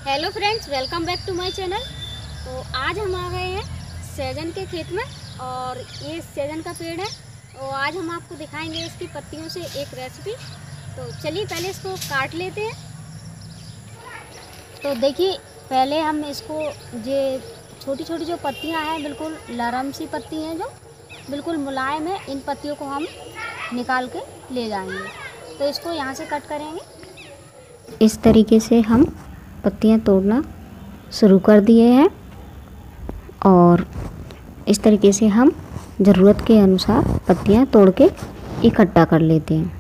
Hello friends, welcome back to my channel. तो आज हम आ गए हैं सहजन के खेत में और ये सहजन का पेड़ है। और आज हम आपको दिखाएंगे इसकी पत्तियों से एक रेसिपी। तो चलिए पहले इसको काट लेते हैं। तो देखिए, पहले हम इसको ये छोटी छोटी जो पत्तियां हैं, बिल्कुल नरम सी पत्ती हैं जो बिल्कुल मुलायम है, इन पत्तियों को हम निकाल के ले जाएंगे। तो इसको यहाँ से कट करेंगे। इस तरीके से हम पत्तियां तोड़ना शुरू कर दिए हैं और इस तरीके से हम ज़रूरत के अनुसार पत्तियां तोड़ के इकट्ठा कर लेते हैं।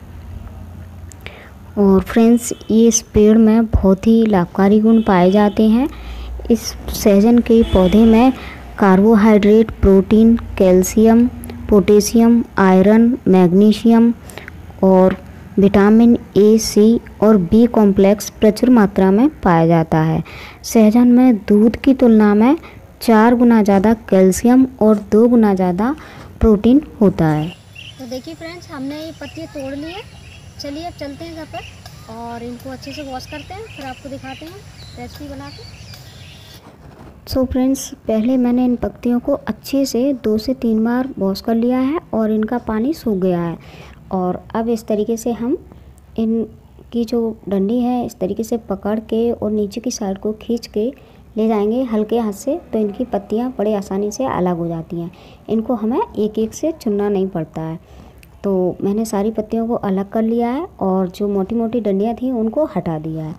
और फ्रेंड्स, ये इस पेड़ में बहुत ही लाभकारी गुण पाए जाते हैं। इस सहजन के पौधे में carbohydrate, protein, calcium, potassium, iron, magnesium और विटामिन ए, सी और बी कॉम्प्लेक्स प्रचुर मात्रा में पाया जाता है। सहजन में दूध की तुलना में 4 गुना ज़्यादा कैल्शियम और 2 गुना ज़्यादा प्रोटीन होता है। तो देखिए फ्रेंड्स, हमने ये पत्तियाँ तोड़ ली हैं। चलिए अब चलते हैं घर पर और इनको अच्छे से वॉश करते हैं, फिर आपको दिखाते हैं रेसिपी बना के। सो फ्रेंड्स, पहले मैंने इन पत्तियों को अच्छे से 2 से 3 बार वॉश कर लिया है और इनका पानी सूख गया है। और अब इस तरीके से हम इनकी जो डंडी है इस तरीके से पकड़ के और नीचे की साइड को खींच के ले जाएंगे हल्के हाथ से, तो इनकी पत्तियां बड़े आसानी से अलग हो जाती हैं। इनको हमें एक एक से चुनना नहीं पड़ता है। तो मैंने सारी पत्तियों को अलग कर लिया है और जो मोटी मोटी डंडियां थी उनको हटा दिया है।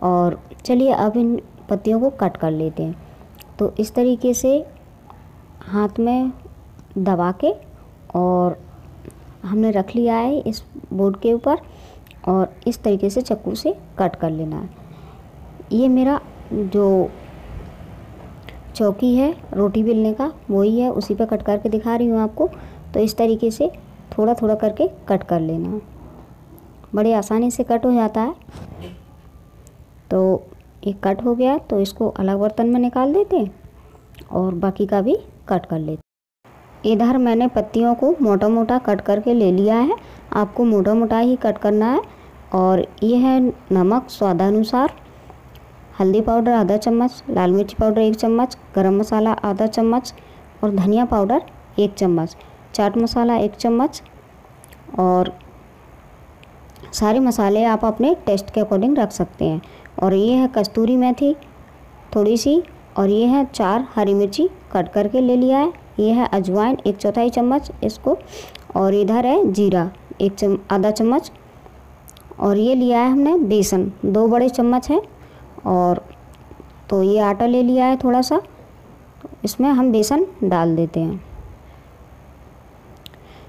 और चलिए अब इन पत्तियों को कट कर लेते हैं। तो इस तरीके से हाथ में दबा के और हमने रख लिया है इस बोर्ड के ऊपर और इस तरीके से चाकू से कट कर लेना है। ये मेरा जो चौकी है रोटी बेलने का वही है, उसी पे कट करके दिखा रही हूँ आपको। तो इस तरीके से थोड़ा थोड़ा करके कट कर लेना है, बड़े आसानी से कट हो जाता है। तो एक कट हो गया तो इसको अलग बर्तन में निकाल देते हैं और बाकी का भी कट कर लेते हैं। इधर मैंने पत्तियों को मोटा मोटा कट करके ले लिया है। आपको मोटा मोटा ही कट करना है। और ये है नमक स्वादानुसार, हल्दी पाउडर आधा चम्मच, लाल मिर्च पाउडर 1 चम्मच, गरम मसाला आधा चम्मच और धनिया पाउडर 1 चम्मच, चाट मसाला 1 चम्मच। और सारे मसाले आप अपने टेस्ट के अकॉर्डिंग रख सकते हैं। और ये है कस्तूरी मेथी थोड़ी सी, और ये है 4 हरी मिर्ची कट करके ले लिया है। ये है अजवाइन 1/4 चम्मच इसको, और इधर है जीरा आधा चम्मच। और ये लिया है हमने बेसन 2 बड़े चम्मच है। और तो ये आटा ले लिया है थोड़ा सा, इसमें हम बेसन डाल देते हैं।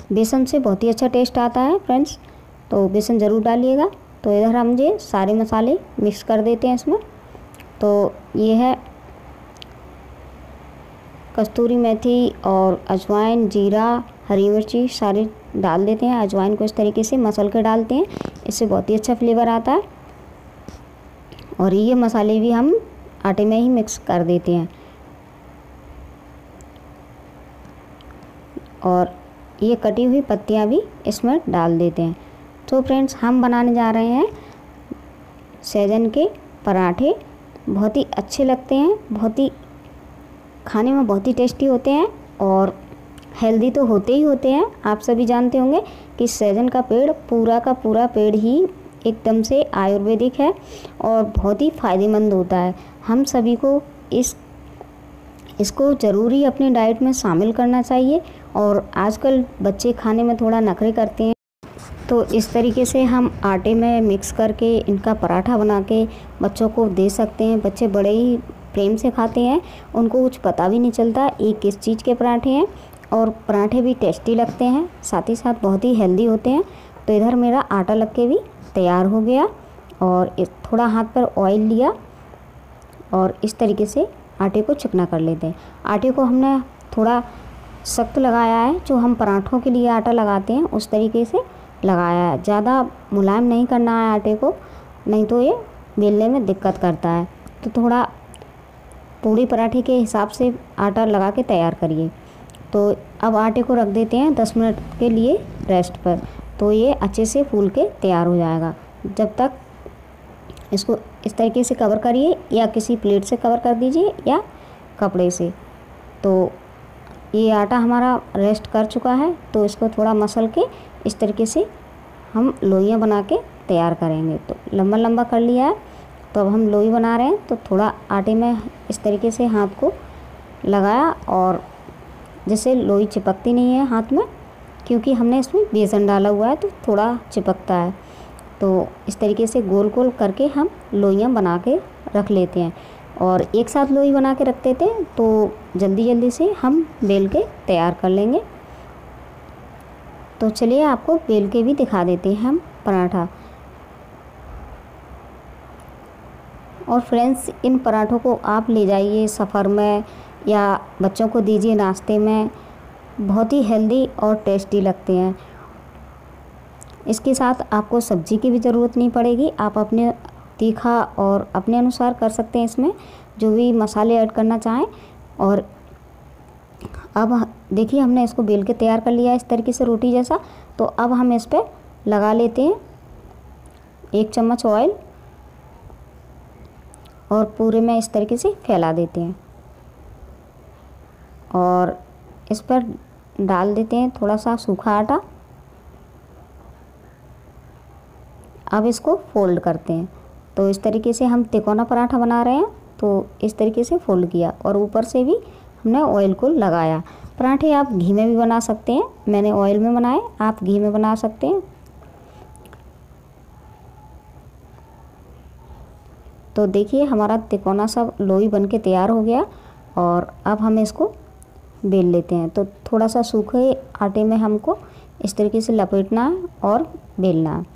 बेसन से बहुत ही अच्छा टेस्ट आता है फ्रेंड्स, तो बेसन ज़रूर डालिएगा। तो इधर हम ये सारे मसाले मिक्स कर देते हैं इसमें। तो ये है कस्तूरी मेथी और अजवाइन, जीरा, हरी मिर्ची सारे डाल देते हैं। अजवाइन को इस तरीके से मसल के डालते हैं, इससे बहुत ही अच्छा फ्लेवर आता है। और ये मसाले भी हम आटे में ही मिक्स कर देते हैं। और ये कटी हुई पत्तियां भी इसमें डाल देते हैं। तो फ्रेंड्स, हम बनाने जा रहे हैं सहजन के पराठे। बहुत ही अच्छे लगते हैं, बहुत ही खाने में बहुत ही टेस्टी होते हैं और हेल्दी तो होते ही होते हैं। आप सभी जानते होंगे कि सहजन का पेड़ पूरा का पूरा पेड़ ही एकदम से आयुर्वेदिक है और बहुत ही फ़ायदेमंद होता है। हम सभी को इसको ज़रूरी अपनी डाइट में शामिल करना चाहिए। और आजकल बच्चे खाने में थोड़ा नखरे करते हैं, तो इस तरीके से हम आटे में मिक्स करके इनका पराठा बना के बच्चों को दे सकते हैं। बच्चे बड़े ही प्रेम से खाते हैं, उनको कुछ पता भी नहीं चलता ये किस चीज़ के पराठे हैं। और पराठे भी टेस्टी लगते हैं, साथ ही साथ बहुत ही हेल्दी होते हैं। तो इधर मेरा आटा लग के भी तैयार हो गया और थोड़ा हाथ पर ऑयल लिया और इस तरीके से आटे को चिकना कर लेते हैं। आटे को हमने थोड़ा सख्त लगाया है, जो हम पराठों के लिए आटा लगाते हैं उस तरीके से लगाया है। ज़्यादा मुलायम नहीं करना है आटे को, नहीं तो ये बेलने में दिक्कत करता है। तो थोड़ा पूरी पराठे के हिसाब से आटा लगा के तैयार करिए। तो अब आटे को रख देते हैं 10 मिनट के लिए रेस्ट पर, तो ये अच्छे से फूल के तैयार हो जाएगा। जब तक इसको इस तरीके से कवर करिए या किसी प्लेट से कवर कर दीजिए या कपड़े से। तो ये आटा हमारा रेस्ट कर चुका है, तो इसको थोड़ा मसल के इस तरीके से हम लोइयाँ बना के तैयार करेंगे। तो लंबा लंबा कर लिया है, तो अब हम लोई बना रहे हैं। तो थोड़ा आटे में इस तरीके से हाथ को लगाया और जैसे लोई चिपकती नहीं है हाथ में, क्योंकि हमने इसमें बेसन डाला हुआ है तो थोड़ा चिपकता है। तो इस तरीके से गोल गोल करके हम लोइयाँ बना के रख लेते हैं, और एक साथ लोई बना के रख देते हैं तो जल्दी जल्दी से हम बेल के तैयार कर लेंगे। तो चलिए आपको बेल के भी दिखा देते हैं हम पराठा। और फ्रेंड्स, इन पराठों को आप ले जाइए सफ़र में या बच्चों को दीजिए नाश्ते में, बहुत ही हेल्दी और टेस्टी लगते हैं। इसके साथ आपको सब्ज़ी की भी ज़रूरत नहीं पड़ेगी, आप अपने तीखा और अपने अनुसार कर सकते हैं, इसमें जो भी मसाले ऐड करना चाहें। और अब देखिए हमने इसको बेल के तैयार कर लिया है इस तरीके से रोटी जैसा। तो अब हम इस पर लगा लेते हैं 1 चम्मच ऑयल और पूरे में इस तरीके से फैला देते हैं, और इस पर डाल देते हैं थोड़ा सा सूखा आटा। अब इसको फोल्ड करते हैं। तो इस तरीके से हम तिकोना पराठा बना रहे हैं, तो इस तरीके से फोल्ड किया और ऊपर से भी हमने ऑयल को लगाया। पराठे आप घी में भी बना सकते हैं, मैंने ऑयल में बनाए, आप घी में बना सकते हैं। तो देखिए हमारा तिकोना सा लोई बन के तैयार हो गया, और अब हम इसको बेल लेते हैं। तो थोड़ा सा सूखे आटे में हमको इस तरीके से लपेटना है और बेलना है।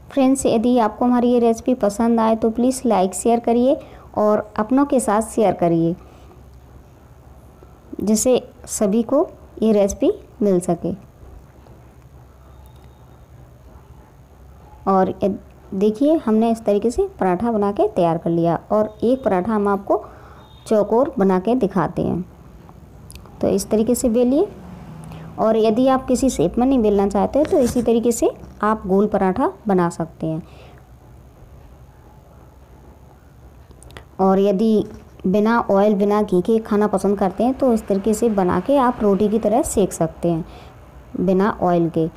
फ्रेंड्स, यदि आपको हमारी ये रेसिपी पसंद आए तो प्लीज़ लाइक शेयर करिए और अपनों के साथ शेयर करिए, जिससे सभी को ये रेसिपी मिल सके। और देखिए हमने इस तरीके से पराठा बना के तैयार कर लिया, और एक पराठा हम आपको चौकोर बना के दिखाते हैं। तो इस तरीके से बेलिए, और यदि आप किसी शेप में नहीं बेलना चाहते तो इसी तरीके से आप गोल पराठा बना सकते हैं। और यदि बिना ऑयल बिना घी के खाना पसंद करते हैं तो इस तरीके से बना के आप रोटी की तरह सेक सकते हैं बिना ऑयल के।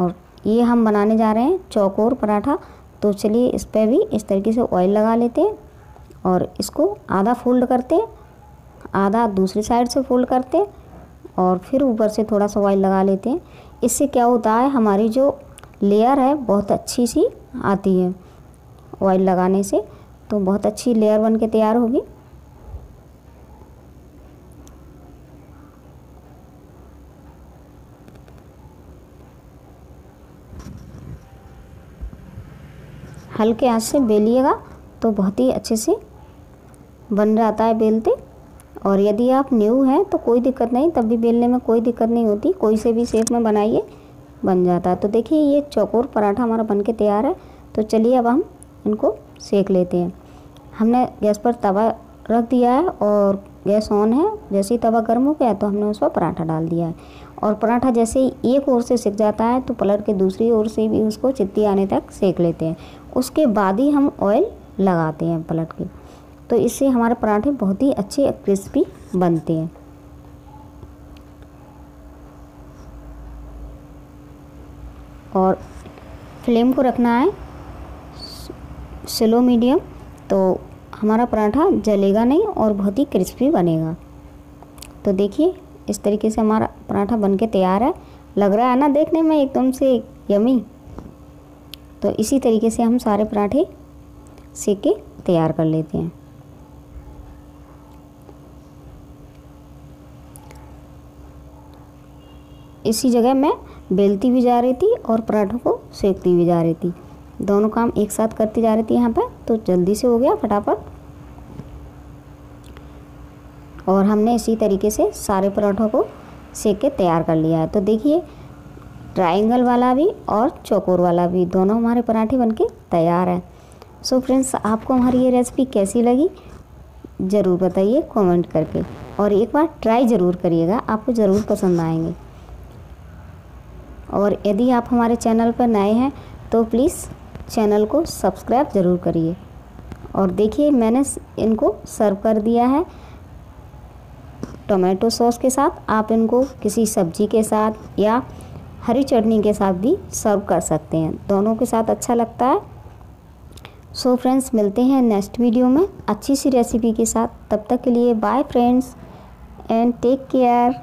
और ये हम बनाने जा रहे हैं चौकोर पराठा। तो चलिए इस पर भी इस तरीके से ऑयल लगा लेते हैं, और इसको आधा फोल्ड करते हैं, आधा दूसरी साइड से फोल्ड करते हैं, और फिर ऊपर से थोड़ा सा ऑयल लगा लेते हैं। इससे क्या होता है, हमारी जो लेयर है बहुत अच्छी सी आती है ऑयल लगाने से, तो बहुत अच्छी लेयर बन के तैयार होगी। हल्के आंच से बेलिएगा तो बहुत ही अच्छे से बन जाता है बेलते। और यदि आप न्यू हैं तो कोई दिक्कत नहीं, तब भी बेलने में कोई दिक्कत नहीं होती, कोई से भी शेप में बनाइए बन जाता है। तो देखिए ये चौकोर पराठा हमारा बन के तैयार है। तो चलिए अब हम इनको सेक लेते हैं। हमने गैस पर तवा रख दिया है और गैस ऑन है। जैसे ही तवा गर्म हो गया तो हमने उस पर पराठा डाल दिया है, और पराठा जैसे ही एक ओर से सिक जाता है तो पलट के दूसरी ओर से भी उसको चित्ती आने तक सेक लेते हैं। उसके बाद ही हम ऑयल लगाते हैं पलट के। तो इससे हमारे पराठे बहुत ही अच्छे क्रिस्पी बनते हैं। और फ्लेम को रखना है स्लो मीडियम, तो हमारा पराठा जलेगा नहीं और बहुत ही क्रिस्पी बनेगा। तो देखिए इस तरीके से हमारा पराठा बन के तैयार है। लग रहा है ना देखने में एकदम से यमी। तो इसी तरीके से हम सारे पराठे सेक के तैयार कर लेते हैं। इसी जगह मैं बेलती भी जा रही थी और पराठों को सेकती भी जा रही थी, दोनों काम एक साथ करती जा रही थी यहाँ पर। तो जल्दी से हो गया फटाफट। और हमने इसी तरीके से सारे पराठों को सेक के तैयार कर लिया है। तो देखिए ट्रायंगल वाला भी और चौकोर वाला भी दोनों हमारे पराठे बनके तैयार है। सो फ्रेंड्स, आपको हमारी ये रेसिपी कैसी लगी ज़रूर बताइए कमेंट करके। और एक बार ट्राई ज़रूर करिएगा, आपको ज़रूर पसंद आएंगे। और यदि आप हमारे चैनल पर नए हैं तो प्लीज़ चैनल को सब्सक्राइब ज़रूर करिए। और देखिए मैंने इनको सर्व कर दिया है टोमेटो सॉस के साथ। आप इनको किसी सब्जी के साथ या हरी चटनी के साथ भी सर्व कर सकते हैं, दोनों के साथ अच्छा लगता है। सो फ्रेंड्स, मिलते हैं नेक्स्ट वीडियो में अच्छी सी रेसिपी के साथ। तब तक के लिए bye friends and take care.